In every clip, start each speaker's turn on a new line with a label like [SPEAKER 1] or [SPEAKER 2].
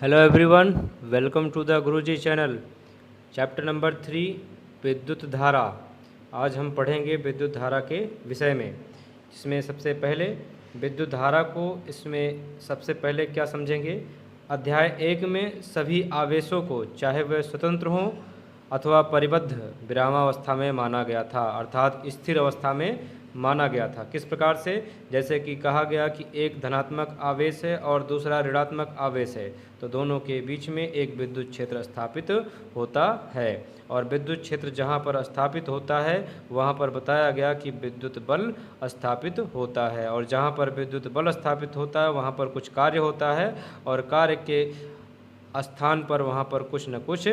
[SPEAKER 1] Hello everyone, welcome to the Guruji channel. Chapter number 3 विद्युत धारा। आज हम पढ़ेंगे विद्युत धारा के विषय में, जिसमें सबसे पहले विद्युत धारा को इसमें सबसे पहले क्या समझेंगे। अध्याय 1 में सभी आवेशों को चाहे वह स्वतंत्र हों अथवा परिबद्ध विरामावस्था में माना गया था, अर्थात स्थिर अवस्था में माना गया था। किस प्रकार से, जैसे कि कहा गया कि एक धनात्मक आवेश है और दूसरा ऋणात्मक आवेश है, तो दोनों के बीच में एक विद्युत क्षेत्र स्थापित होता है। और विद्युत क्षेत्र जहाँ पर स्थापित होता है वहाँ पर बताया गया कि विद्युत बल स्थापित होता है, और जहाँ पर विद्युत बल स्थापित होता है वहाँ पर कुछ कार्य होता है, और कार्य के स्थान पर वहाँ पर कुछ न कुछ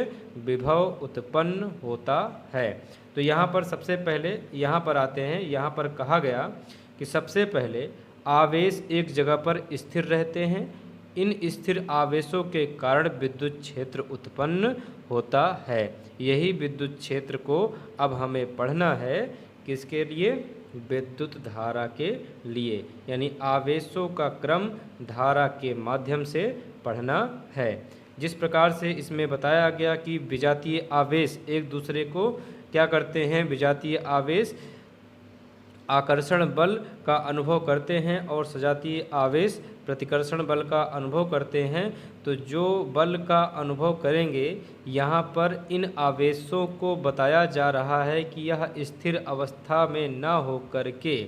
[SPEAKER 1] विभव उत्पन्न होता है। तो यहाँ पर सबसे पहले यहाँ पर आते हैं। यहाँ पर कहा गया कि सबसे पहले आवेश एक जगह पर स्थिर रहते हैं। इन स्थिर आवेशों के कारण विद्युत क्षेत्र उत्पन्न होता है। यही विद्युत क्षेत्र को अब हमें पढ़ना है। किसके लिए? विद्युत धारा के लिए, यानी आवेशों का क्रम धारा के माध्यम से पढ़ना है। जिस प्रकार से इसमें बताया गया कि विजातीय आवेश एक दूसरे को क्या करते हैं, विजातीय आवेश आकर्षण बल का अनुभव करते हैं और सजातीय आवेश प्रतिकर्षण बल का अनुभव करते हैं। तो जो बल का अनुभव करेंगे, यहाँ पर इन आवेशों को बताया जा रहा है कि यह स्थिर अवस्था में न होकर के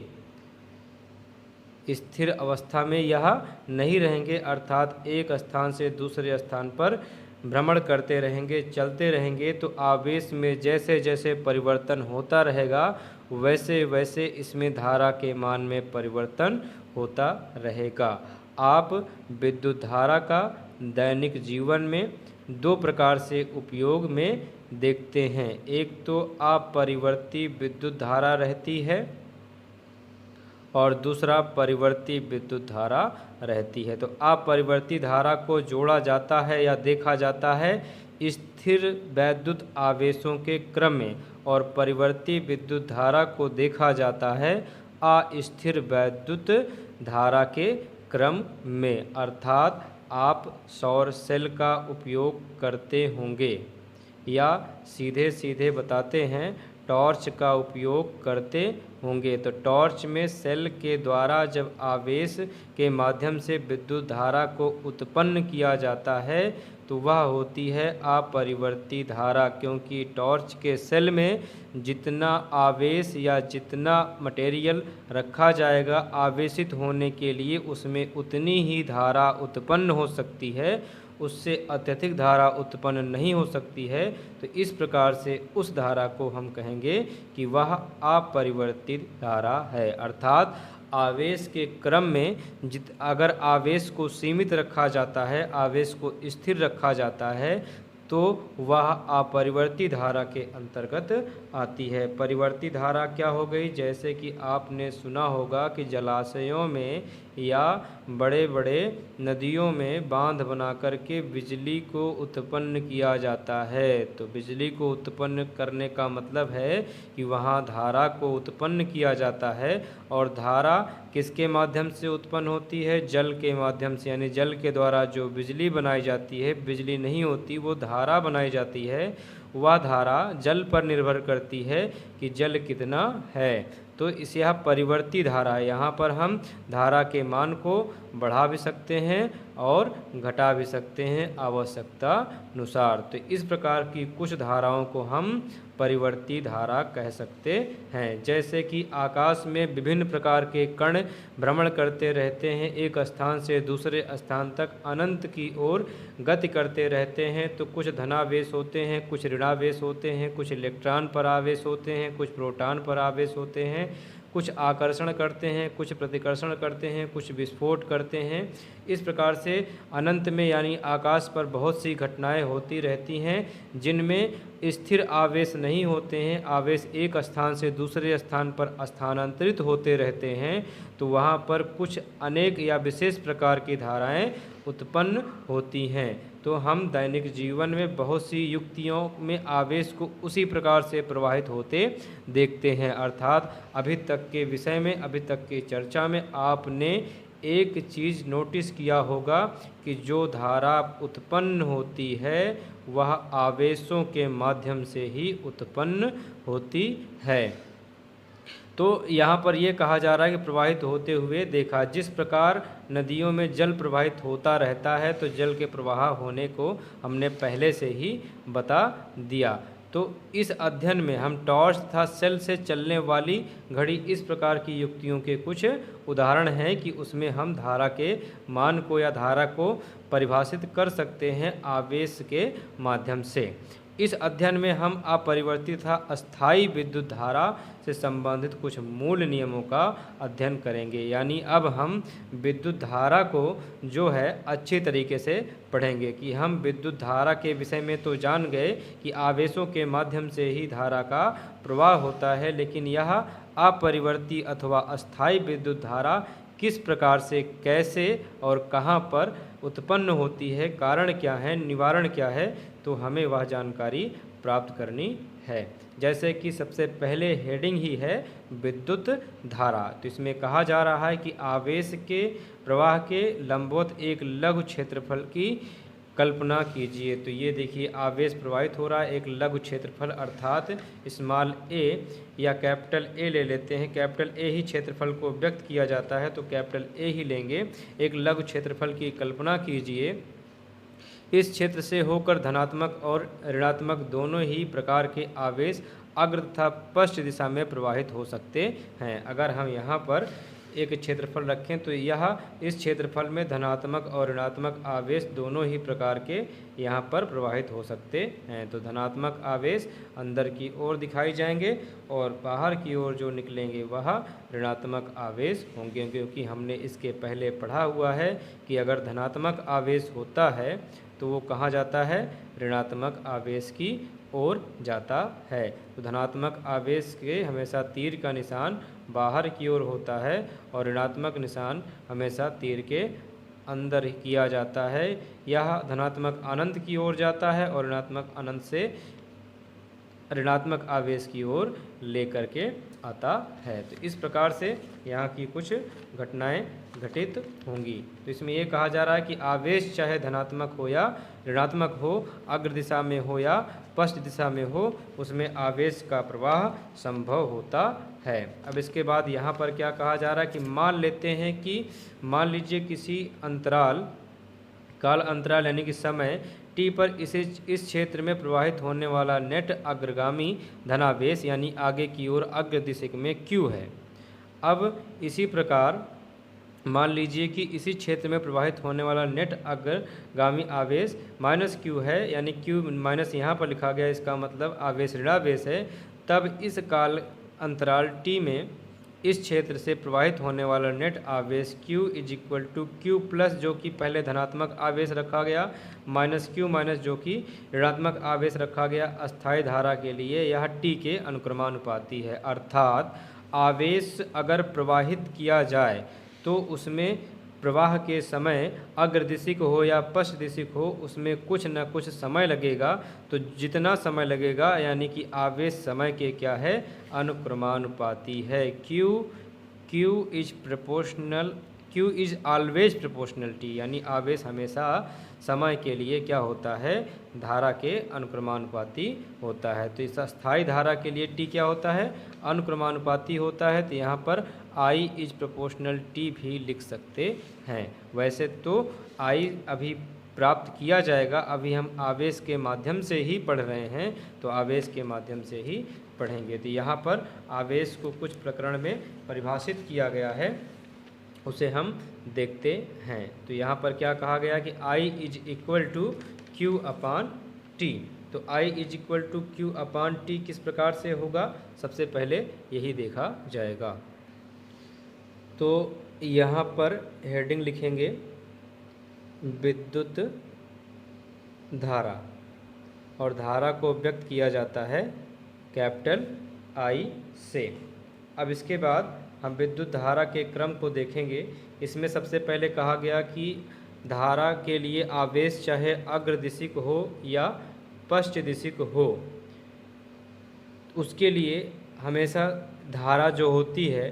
[SPEAKER 1] स्थिर अवस्था में यह नहीं रहेंगे, अर्थात एक स्थान से दूसरे स्थान पर भ्रमण करते रहेंगे, चलते रहेंगे। तो आवेश में जैसे जैसे परिवर्तन होता रहेगा वैसे वैसे इसमें धारा के मान में परिवर्तन होता रहेगा। आप विद्युत धारा का दैनिक जीवन में दो प्रकार से उपयोग में देखते हैं। एक तो अपरिवर्ती विद्युत धारा रहती है और दूसरा परिवर्ती विद्युत धारा रहती है। तो अपरिवर्ती धारा को जोड़ा जाता है या देखा जाता है स्थिर वैद्युत आवेशों के क्रम में, और परिवर्ती विद्युत धारा को देखा जाता है अस्थिर वैद्युत धारा के क्रम में। अर्थात आप सौर सेल का उपयोग करते होंगे, या सीधे सीधे बताते हैं टॉर्च का उपयोग करते होंगे। तो टॉर्च में सेल के द्वारा जब आवेश के माध्यम से विद्युत धारा को उत्पन्न किया जाता है तो वह होती है अपरिवर्ती धारा, क्योंकि टॉर्च के सेल में जितना आवेश या जितना मटेरियल रखा जाएगा आवेशित होने के लिए, उसमें उतनी ही धारा उत्पन्न हो सकती है, उससे अत्यधिक धारा उत्पन्न नहीं हो सकती है। तो इस प्रकार से उस धारा को हम कहेंगे कि वह अपरिवर्तित धारा है। अर्थात आवेश के क्रम में अगर आवेश को सीमित रखा जाता है, आवेश को स्थिर रखा जाता है, तो वह अपरिवर्ती धारा के अंतर्गत आती है। परिवर्ती धारा क्या हो गई? जैसे कि आपने सुना होगा कि जलाशयों में या बड़े बड़े नदियों में बांध बना करके बिजली को उत्पन्न किया जाता है। तो बिजली को उत्पन्न करने का मतलब है कि वहाँ धारा को उत्पन्न किया जाता है, और धारा किसके माध्यम से उत्पन्न होती है? जल के माध्यम से, यानी जल के द्वारा जो बिजली बनाई जाती है, बिजली नहीं होती, वो धारा बनाई जाती है। वह धारा जल पर निर्भर करती है कि जल कितना है। तो इस यह परिवर्ती धारा है। यहाँ पर हम धारा के मान को बढ़ा भी सकते हैं और घटा भी सकते हैं आवश्यकता अनुसार। तो इस प्रकार की कुछ धाराओं को हम परिवर्ती धारा कह सकते हैं। जैसे कि आकाश में विभिन्न प्रकार के कण भ्रमण करते रहते हैं, एक स्थान से दूसरे स्थान तक अनंत की ओर गति करते रहते हैं। तो कुछ धनावेश होते हैं, कुछ ऋणावेश होते हैं, कुछ इलेक्ट्रॉन पर आवेश होते हैं, कुछ प्रोटॉन पर आवेश होते हैं, कुछ आकर्षण करते हैं, कुछ प्रतिकर्षण करते हैं, कुछ विस्फोट करते हैं। इस प्रकार से अनंत में यानी आकाश पर बहुत सी घटनाएं होती रहती हैं जिनमें स्थिर आवेश नहीं होते हैं, आवेश एक स्थान से दूसरे स्थान पर स्थानांतरित होते रहते हैं। तो वहाँ पर कुछ अनेक या विशेष प्रकार की धाराएं उत्पन्न होती हैं। तो हम दैनिक जीवन में बहुत सी युक्तियों में आवेश को उसी प्रकार से प्रवाहित होते देखते हैं। अर्थात अभी तक के विषय में, अभी तक की चर्चा में आपने एक चीज़ नोटिस किया होगा कि जो धारा उत्पन्न होती है वह आवेशों के माध्यम से ही उत्पन्न होती है। तो यहाँ पर यह कहा जा रहा है कि प्रवाहित होते हुए देखा। जिस प्रकार नदियों में जल प्रवाहित होता रहता है तो जल के प्रवाह होने को हमने पहले से ही बता दिया। तो इस अध्ययन में हम टॉर्च तथा सेल से चलने वाली घड़ी इस प्रकार की युक्तियों के कुछ उदाहरण हैं कि उसमें हम धारा के मान को या धारा को परिभाषित कर सकते हैं आवेश के माध्यम से। इस अध्ययन में हम अपरिवर्तित तथा अस्थायी विद्युत धारा से संबंधित कुछ मूल नियमों का अध्ययन करेंगे। यानी अब हम विद्युत धारा को जो है अच्छी तरीके से पढ़ेंगे कि हम विद्युत धारा के विषय में तो जान गए कि आवेशों के माध्यम से ही धारा का प्रवाह होता है, लेकिन यह अपरिवर्ती अथवा अस्थायी विद्युत धारा किस प्रकार से, कैसे और कहाँ पर उत्पन्न होती है, कारण क्या है, निवारण क्या है, तो हमें वह जानकारी प्राप्त करनी है। जैसे कि सबसे पहले हेडिंग ही है विद्युत धारा। तो इसमें कहा जा रहा है कि आवेश के प्रवाह के लंबवत एक लघु क्षेत्रफल की कल्पना कीजिए। तो ये देखिए आवेश प्रवाहित हो रहा है एक लघु क्षेत्रफल अर्थात स्मॉल ए या कैपिटल ए ले लेते हैं। कैपिटल ए ही क्षेत्रफल को व्यक्त किया जाता है तो कैपिटल ए ही लेंगे। एक लघु क्षेत्रफल की कल्पना कीजिए। इस क्षेत्र से होकर धनात्मक और ऋणात्मक दोनों ही प्रकार के आवेश अग्र तथा पश्च दिशा में प्रवाहित हो सकते हैं। अगर हम यहाँ पर एक क्षेत्रफल रखें तो यह इस क्षेत्रफल में धनात्मक और ऋणात्मक आवेश दोनों ही प्रकार के यहाँ पर प्रवाहित हो सकते हैं। तो धनात्मक आवेश अंदर की ओर दिखाई जाएंगे और बाहर की ओर जो निकलेंगे वह ऋणात्मक आवेश होंगे, क्योंकि हमने इसके पहले पढ़ा हुआ है कि अगर धनात्मक आवेश होता है तो वो कहाँ जाता है, ऋणात्मक आवेश की ओर जाता है। तो धनात्मक आवेश के हमेशा तीर का निशान बाहर की ओर होता है और ऋणात्मक निशान हमेशा तीर के अंदर किया जाता है। यह धनात्मक अनंत की ओर जाता है और ऋणात्मक अनंत से ऋणात्मक आवेश की ओर लेकर के आता है। तो इस प्रकार से यहाँ की कुछ घटनाएं घटित होंगी। तो इसमें ये कहा जा रहा है कि आवेश चाहे धनात्मक हो या ऋणात्मक हो, अग्र दिशा में हो या पश्च दिशा में हो, उसमें आवेश का प्रवाह संभव होता है। अब इसके बाद यहाँ पर क्या कहा जा रहा है कि मान लेते हैं कि मान लीजिए किसी अंतराल, काल अंतराल यानी कि समय टी पर इस क्षेत्र में प्रवाहित होने वाला नेट अग्रगामी धनावेश यानी आगे की ओर अग्र दिशा में Q है। अब इसी प्रकार मान लीजिए कि इसी क्षेत्र में प्रवाहित होने वाला नेट अग्रगामी आवेश -Q है, यानी Q माइनस यहाँ पर लिखा गया, इसका मतलब आवेश ऋणावेश है। तब इस काल अंतराल T में इस क्षेत्र से प्रवाहित होने वाला नेट आवेश Q = Q प्लस जो कि पहले धनात्मक आवेश रखा गया माइनस Q माइनस जो कि ऋणात्मक आवेश रखा गया अस्थायी धारा के लिए, यह T के अनुक्रमानुपाती है। अर्थात आवेश अगर प्रवाहित किया जाए तो उसमें प्रवाह के समय अग्रदिशिक हो या पश्च दिशिक हो, उसमें कुछ न कुछ समय लगेगा। तो जितना समय लगेगा यानी कि आवेश समय के क्या है, अनुक्रमानुपाती है। Q is always proportional T, यानी आवेश हमेशा समय के लिए क्या होता है, धारा के अनुक्रमानुपाती होता है। तो इस अस्थायी धारा के लिए T क्या होता है, अनुक्रमानुपाती होता है। तो यहाँ पर I इज प्रोपोर्शनल T भी लिख सकते हैं। वैसे तो I अभी प्राप्त किया जाएगा, अभी हम आवेश के माध्यम से ही पढ़ रहे हैं, तो आवेश के माध्यम से ही पढ़ेंगे। तो यहाँ पर आवेश को कुछ प्रकरण में परिभाषित किया गया है, उसे हम देखते हैं। तो यहाँ पर क्या कहा गया कि I is equal to Q/T। तो I is equal to Q/T किस प्रकार से होगा, सबसे पहले यही देखा जाएगा। तो यहाँ पर हेडिंग लिखेंगे विद्युत धारा, और धारा को व्यक्त किया जाता है कैपिटल I से। अब इसके बाद हम विद्युत धारा के क्रम को देखेंगे। इसमें सबसे पहले कहा गया कि धारा के लिए आवेश चाहे अग्रदिशिक हो या पश्च दिशिक हो, उसके लिए हमेशा धारा जो होती है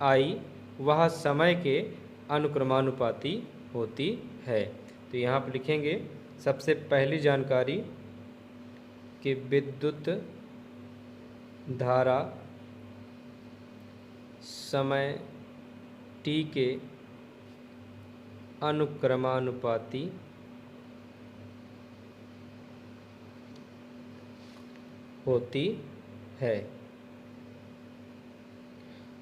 [SPEAKER 1] I, वह समय के अनुक्रमानुपाती होती है। तो यहाँ पर लिखेंगे सबसे पहली जानकारी कि विद्युत धारा समय t के अनुक्रमानुपाती होती है।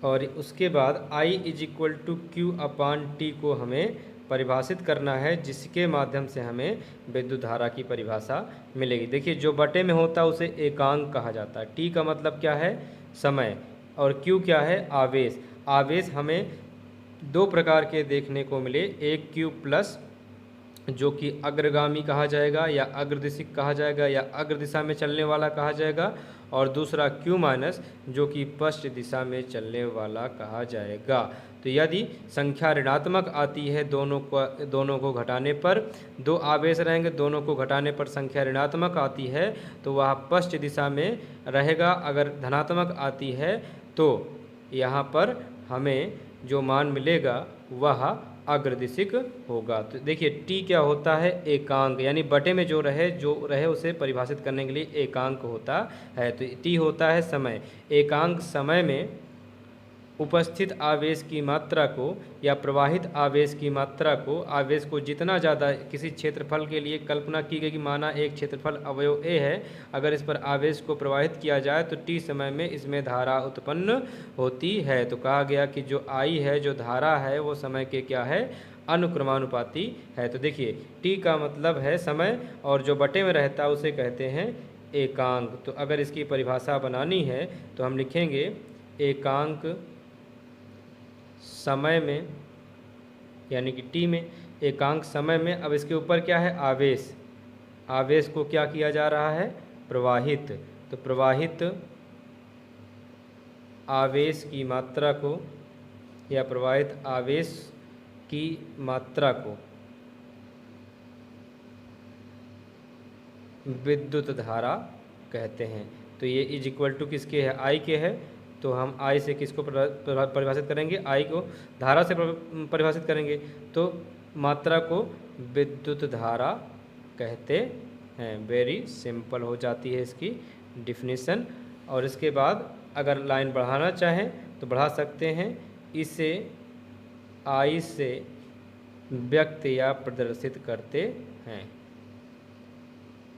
[SPEAKER 1] और उसके बाद I is equal to Q upon T को हमें परिभाषित करना है, जिसके माध्यम से हमें विद्युत धारा की परिभाषा मिलेगी। देखिए, जो बटे में होता है उसे एकांक कहा जाता है। टी का मतलब क्या है? समय। और क्यू क्या है? आवेश। आवेश हमें दो प्रकार के देखने को मिले, एक क्यू प्लस जो कि अग्रगामी कहा जाएगा या अग्रदिशिक कहा जाएगा या अग्र दिशा में चलने वाला कहा जाएगा, और दूसरा क्यू माइनस जो कि पश्च दिशा में चलने वाला कहा जाएगा। तो यदि संख्या ऋणात्मक आती है दोनों को घटाने पर, दो आवेश रहेंगे, दोनों को घटाने पर संख्या ऋणात्मक आती है तो वह पश्च दिशा में रहेगा। अगर धनात्मक आती है तो यहाँ पर हमें जो मान मिलेगा वह अग्रदिशिक होगा। तो देखिए, टी क्या होता है? एकांक, यानी बटे में जो रहे उसे परिभाषित करने के लिए एकांक होता है। तो टी होता है समय। एकांक समय में उपस्थित आवेश की मात्रा को या प्रवाहित आवेश की मात्रा को, आवेश को जितना ज़्यादा किसी क्षेत्रफल के लिए कल्पना की गई कि माना एक क्षेत्रफल अवयव ए है, अगर इस पर आवेश को प्रवाहित किया जाए तो टी समय में इसमें धारा उत्पन्न होती है। तो कहा गया कि जो आई है, जो धारा है, वो समय के क्या है? अनुक्रमानुपाती है। तो देखिए, टी का मतलब है समय और जो बटे में रहता है उसे कहते हैं एकांक। तो अगर इसकी परिभाषा बनानी है तो हम लिखेंगे एकांक समय में, यानी कि टी में, एकांक समय में। अब इसके ऊपर क्या है? आवेश। आवेश को क्या किया जा रहा है? प्रवाहित। तो प्रवाहित आवेश की मात्रा को या प्रवाहित आवेश की मात्रा को विद्युत धारा कहते हैं। तो ये इज इक्वल टू किसके है? आई के है। तो हम आई से किसको परिभाषित करेंगे? आई को धारा से परिभाषित करेंगे, तो मात्रा को विद्युत धारा कहते हैं। वेरी सिंपल हो जाती है इसकी डिफिनीसन। और इसके बाद अगर लाइन बढ़ाना चाहें तो बढ़ा सकते हैं। इसे आई से व्यक्त या प्रदर्शित करते हैं।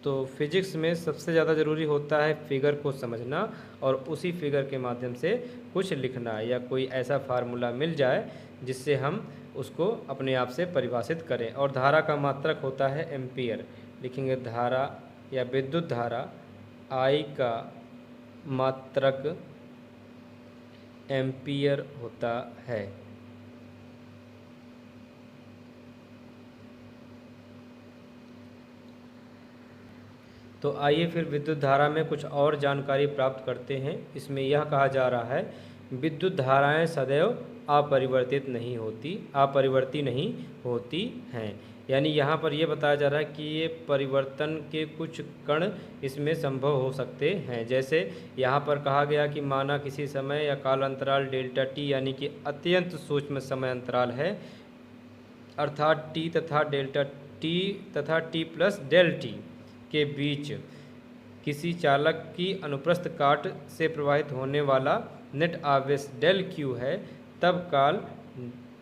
[SPEAKER 1] तो फिजिक्स में सबसे ज़्यादा ज़रूरी होता है फिगर को समझना और उसी फिगर के माध्यम से कुछ लिखना, या कोई ऐसा फार्मूला मिल जाए जिससे हम उसको अपने आप से परिभाषित करें। और धारा का मात्रक होता है एम्पियर। लिखेंगे धारा या विद्युत धारा आई का मात्रक एम्पियर होता है। तो आइए फिर विद्युत धारा में कुछ और जानकारी प्राप्त करते हैं। इसमें यह कहा जा रहा है विद्युत धाराएं सदैव अपरिवर्ती नहीं होती हैं। यानी यहाँ पर यह बताया जा रहा है कि ये परिवर्तन के कुछ कण इसमें संभव हो सकते हैं। जैसे यहाँ पर कहा गया कि माना किसी समय या काल अंतराल डेल्टा टी, यानी कि अत्यंत सूक्ष्म समय अंतराल है, अर्थात टी तथा डेल्टा टी तथा टी प्लस डेल टी के बीच किसी चालक की अनुप्रस्थ काट से प्रवाहित होने वाला नेट आवेश डेल क्यू है, तब काल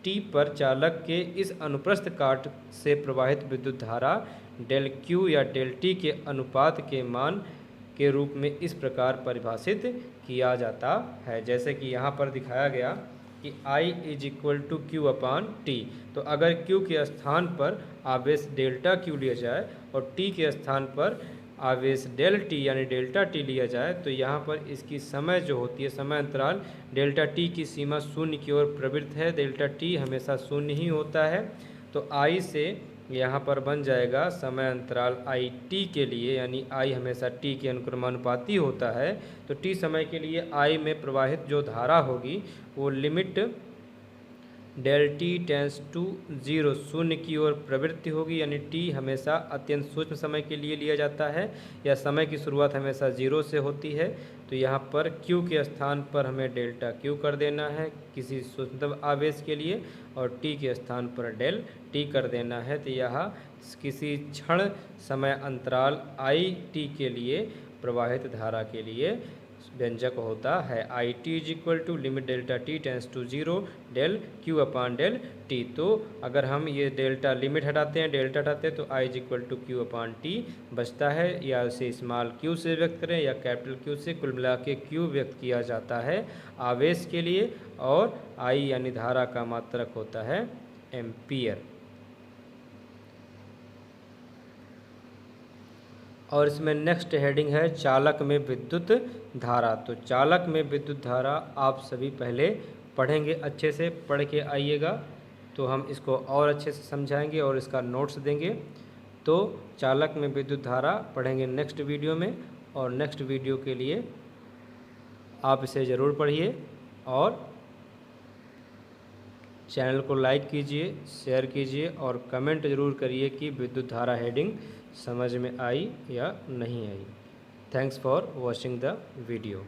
[SPEAKER 1] टी पर चालक के इस अनुप्रस्थ काट से प्रवाहित विद्युत धारा डेल क्यू या डेल टी के अनुपात के मान के रूप में इस प्रकार परिभाषित किया जाता है। जैसे कि यहाँ पर दिखाया गया कि I is equal to Q upon T. तो अगर Q के स्थान पर आवेश डेल्टा Q लिया जाए और T के स्थान पर आवेश डेल टी यानी डेल्टा टी लिया जाए, तो यहाँ पर इसकी समय जो होती है, समय अंतराल डेल्टा टी की सीमा शून्य की ओर प्रवृत्त है। डेल्टा टी हमेशा शून्य ही होता है। तो I से यहाँ पर बन जाएगा समय अंतराल आई टी के लिए, यानी आई हमेशा टी के अनुक्रमानुपाती होता है। तो टी समय के लिए आई में प्रवाहित जो धारा होगी वो limit del T tends to 0, शून्य की ओर प्रवृत्ति होगी, यानी टी हमेशा अत्यंत सूक्ष्म समय के लिए लिया जाता है या समय की शुरुआत हमेशा 0 से होती है। तो यहाँ पर क्यू के स्थान पर हमें डेल्टा क्यू कर देना है किसी सूक्ष्मतम आवेश के लिए, और टी के स्थान पर डेल टी कर देना है। तो यह किसी क्षण समय अंतराल आई टी के लिए प्रवाहित धारा के लिए व्यंजक होता है। I T is equal to limit delta T tends to 0 del Q upon del T. तो अगर हम ये डेल्टा लिमिट हटाते हैं, डेल्टा हटाते हैं, तो I is equal to Q upon T बचता है, या उसे स्मॉल क्यू से व्यक्त करें या कैपिटल क्यू से, कुल मिला के क्यू व्यक्त किया जाता है आवेश के लिए, और आई यानी धारा का मात्रक होता है एम्पियर। और इसमें नेक्स्ट हेडिंग है चालक में विद्युत धारा। तो चालक में विद्युत धारा आप सभी पहले पढ़ेंगे, अच्छे से पढ़ के आइएगा, तो हम इसको और अच्छे से समझाएंगे और इसका नोट्स देंगे। तो चालक में विद्युत धारा पढ़ेंगे नेक्स्ट वीडियो में, और नेक्स्ट वीडियो के लिए आप इसे ज़रूर पढ़िए और चैनल को लाइक कीजिए, शेयर कीजिए और कमेंट ज़रूर करिए कि विद्युत धारा हेडिंग समझ में आई या नहीं आई। Thanks for watching the video.